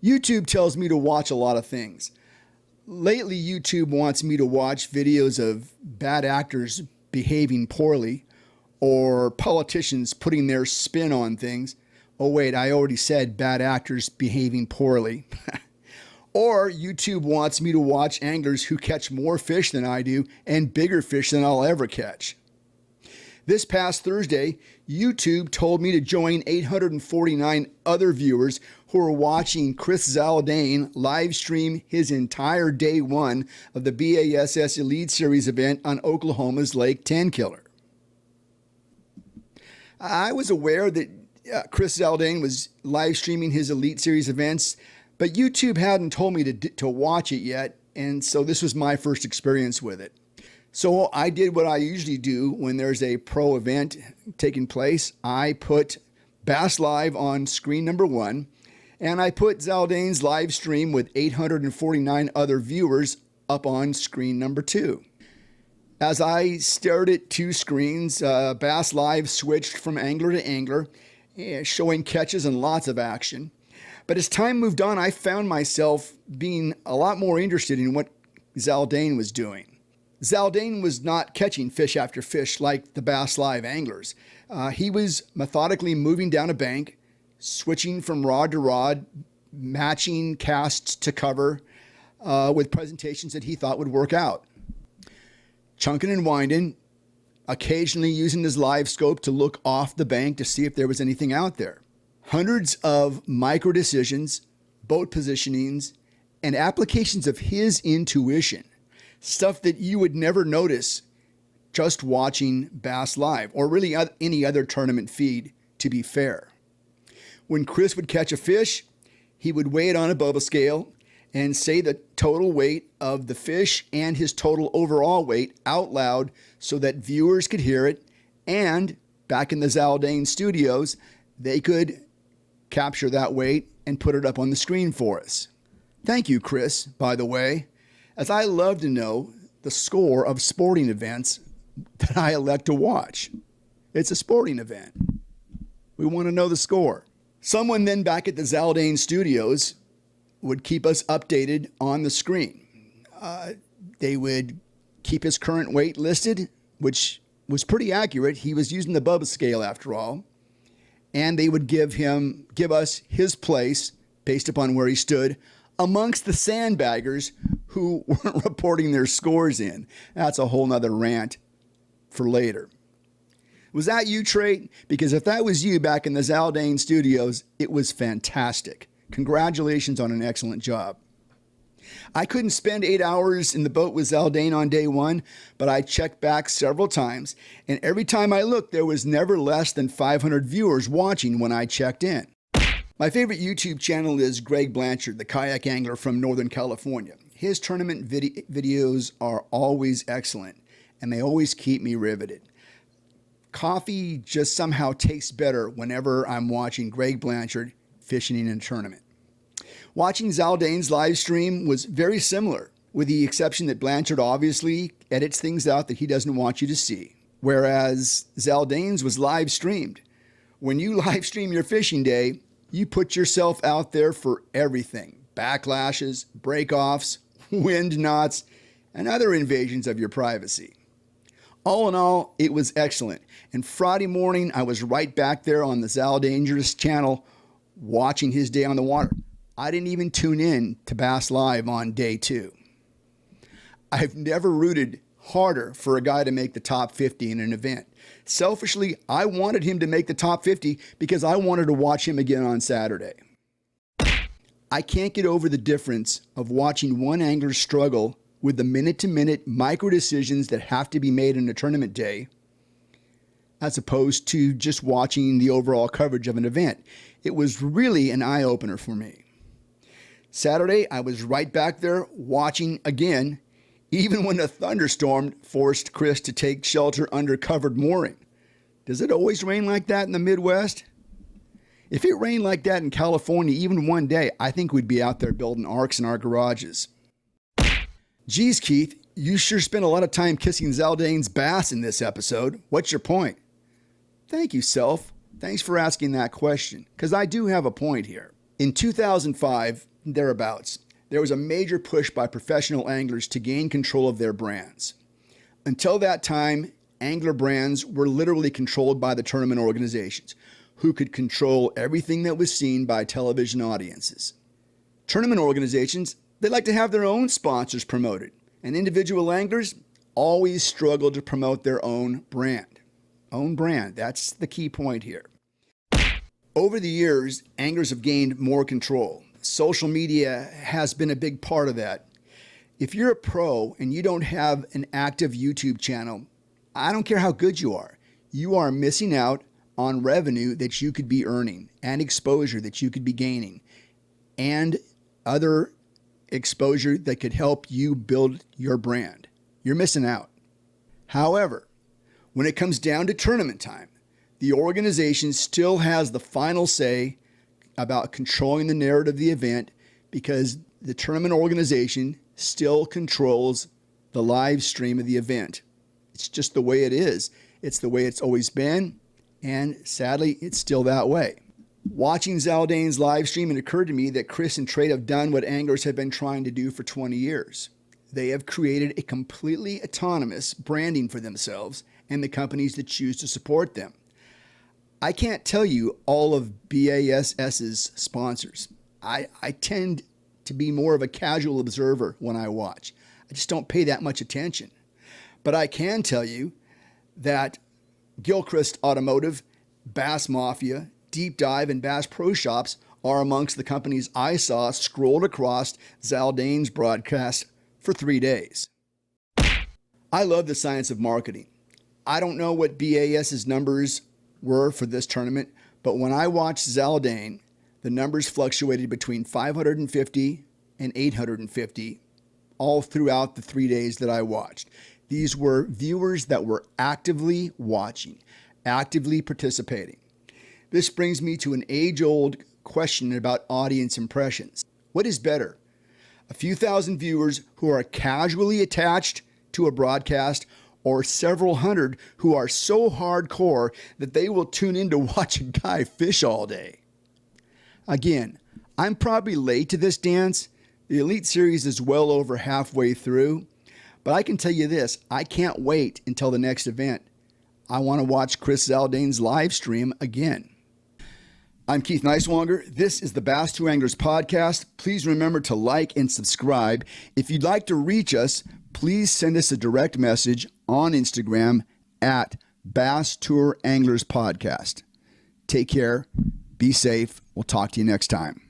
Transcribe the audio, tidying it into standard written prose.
YouTube tells me to watch a lot of things. Lately, YouTube wants me to watch videos of bad actors behaving poorly or politicians putting their spin on things. Oh wait, I already said bad actors behaving poorly. Or YouTube wants me to watch anglers who catch more fish than I do and bigger fish than I'll ever catch. This past Thursday, YouTube told me to join 849 other viewers who are watching Chris Zaldain live stream his entire day one of the BASS Elite Series event on Oklahoma's Lake 10 Killer. I was aware that Chris Zaldain was live streaming his Elite Series events, but YouTube hadn't told me to watch it yet, and so this was my first experience with it. So I did what I usually do when there's a pro event taking place. I put Bass Live on screen number 1, and I put Zaldain's live stream with 849 other viewers up on screen number 2. As I stared at two screens, Bass Live switched from angler to angler, showing catches and lots of action. But as time moved on, I found myself being a lot more interested in what Zaldain was doing. Zaldain was not catching fish after fish like the Bass Live anglers. He was methodically moving down a bank, switching from rod to rod, matching casts to cover with presentations that he thought would work out. Chunking and winding, occasionally using his live scope to look off the bank to see if there was anything out there. Hundreds of micro decisions, boat positionings, and applications of his intuition. Stuff that you would never notice just watching Bass Live or really any other tournament feed, to be fair. When Chris would catch a fish, he would weigh it on a bubble scale and say the total weight of the fish and his total overall weight out loud so that viewers could hear it, and back in the Zaldain studios, they could capture that weight and put it up on the screen for us. Thank you, Chris, by the way, as I love to know the score of sporting events that I elect to watch. It's a sporting event. We want to know the score. Someone then back at the Zaldain studios would keep us updated on the screen. They would keep his current weight listed, which was pretty accurate. He was using the Bubba scale after all. And they would give us his place based upon where he stood amongst the sandbaggers who weren't reporting their scores in. That's a whole nother rant for later. Was that you, Trey? Because if that was you back in the Zaldain studios, it was fantastic. Congratulations on an excellent job. I couldn't spend 8 hours in the boat with Zaldain on day one, but I checked back several times, and every time I looked, there was never less than 500 viewers watching when I checked in. My favorite YouTube channel is Greg Blanchard, the kayak angler from Northern California. His tournament videos are always excellent, and they always keep me riveted. Coffee just somehow tastes better whenever I'm watching Greg Blanchard fishing in a tournament. Watching Zaldain's live stream was very similar, with the exception that Blanchard obviously edits things out that he doesn't want you to see, whereas Zaldain's was live streamed. When you live stream your fishing day, you put yourself out there for everything: backlashes, breakoffs, wind knots, and other invasions of your privacy. All in all, it was excellent. And Friday morning, I was right back there on the Zaldangerous channel watching his day on the water. I didn't even tune in to Bass Live on day 2. I've never rooted harder for a guy to make the top 50 in an event. Selfishly, I wanted him to make the top 50 because I wanted to watch him again on Saturday. I can't get over the difference of watching one angler struggle with the minute-to-minute micro decisions that have to be made in a tournament day, as opposed to just watching the overall coverage of an event. It was really an eye-opener for me. Saturday, I was right back there watching again, even when a thunderstorm forced Chris to take shelter under covered mooring. Does it always rain like that in the Midwest? If it rained like that in California even one day, I think we'd be out there building arks in our garages. Geez, Keith, you sure spent a lot of time kissing Zaldain's bass in this episode. What's your point? Thank you, Self. Thanks for asking that question, because I do have a point here. In 2005, thereabouts, there was a major push by professional anglers to gain control of their brands. Until that time, angler brands were literally controlled by the tournament organizations, who could control everything that was seen by television audiences. Tournament organizations, they like to have their own sponsors promoted, and individual anglers always struggle to promote their own brand. Own brand, that's the key point here. Over the years, anglers have gained more control. Social media has been a big part of that. If you're a pro and you don't have an active YouTube channel, I don't care how good you are missing out on revenue that you could be earning and exposure that you could be gaining and other exposure that could help you build your brand. You're missing out. However, when it comes down to tournament time, the organization still has the final say about controlling the narrative of the event because the tournament organization still controls the live stream of the event. It's just the way it is. It's the way it's always been, and sadly, it's still that way. Watching Zaldain's live stream, it occurred to me that Chris and Trade have done what anglers have been trying to do for 20 years. They have created a completely autonomous branding for themselves and the companies that choose to support them. I can't tell you all of BASS's sponsors. I tend to be more of a casual observer when I watch. I just don't pay that much attention. But I can tell you that Gilchrist Automotive, Bass Mafia, Deep Dive, and Bass Pro Shops are amongst the companies I saw scrolled across Zaldain's broadcast for 3 days. I love the science of marketing. I don't know what BAS's numbers were for this tournament, but when I watched Zaldain, the numbers fluctuated between 550 and 850 all throughout the 3 days that I watched. These were viewers that were actively watching, actively participating. This brings me to an age-old question about audience impressions. What is better? A few thousand viewers who are casually attached to a broadcast, or several hundred who are so hardcore that they will tune in to watch a guy fish all day? Again, I'm probably late to this dance. The Elite Series is well over halfway through, but I can tell you this, I can't wait until the next event. I want to watch Chris Zaldain's live stream again. I'm Keith Neiswanger. This is the Bass 2 Anglers podcast. Please remember to like and subscribe. If you'd like to reach us, please send us a direct message on Instagram at Bass Tour Anglers Podcast. Take care. Be safe. We'll talk to you next time.